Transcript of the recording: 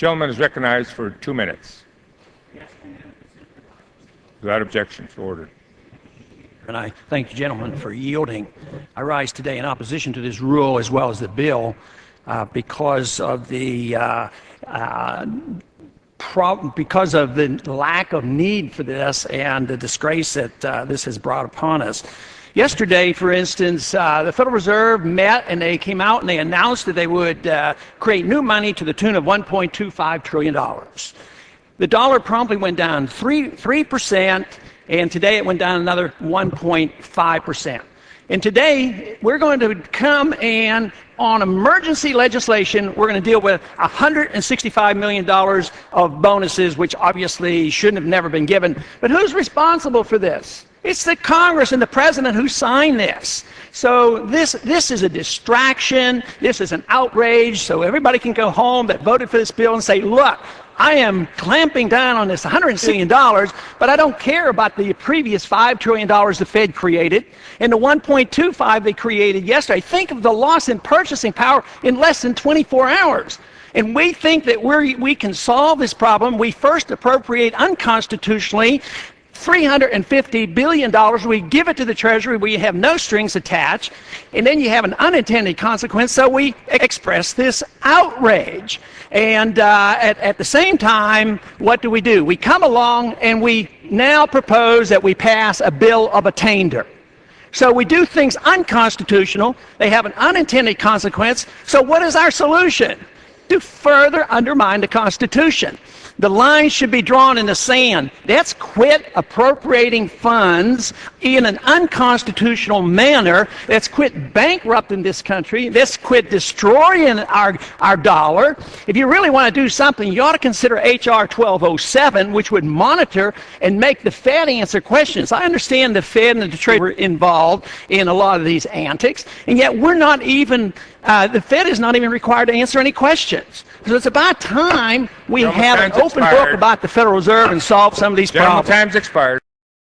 Gentleman is recognized for 2 minutes. Without objection, so ordered. And I thank the gentleman for yielding. I rise today in opposition to this rule as well as the bill because of the lack of need for this and the disgrace that this has brought upon us. Yesterday, for instance, the Federal Reserve met and they came out and they announced that they would create new money to the tune of $1.25 trillion. The dollar promptly went down 3%, and today it went down another 1.5%. And today, we're going to come and on emergency legislation, we're going to deal with $165 million of bonuses, which obviously shouldn't have never been given. But who's responsible for this? It's the Congress and the President who signed this. So this is a distraction. This is an outrage. So everybody can go home that voted for this bill and say, look, I am clamping down on this $100 million, but I don't care about the previous $5 trillion the Fed created and the $1.25 they created yesterday. Think of the loss in purchasing power in less than 24 hours. And we think that we can solve this problem. We first appropriate unconstitutionally $350 billion. We give it to the Treasury. We have no strings attached. And then you have an unintended consequence. So we express this outrage. And at the same time, what do? We come along and we now propose that we pass a bill of attainder. So we do things unconstitutional. They have an unintended consequence. So what is our solution? To further undermine the Constitution. The line should be drawn in the sand. Let's quit appropriating funds in an unconstitutional manner. Let's quit bankrupting this country. Let's quit destroying our dollar. If you really want to do something, you ought to consider H.R. 1207, which would monitor and make the Fed answer questions. I understand the Fed and the Treasury were involved in a lot of these antics, and yet we're not even, the Fed is not even required to answer any questions. So it's about time we have an open book about the Federal Reserve and solve some of these problems. Time's expired.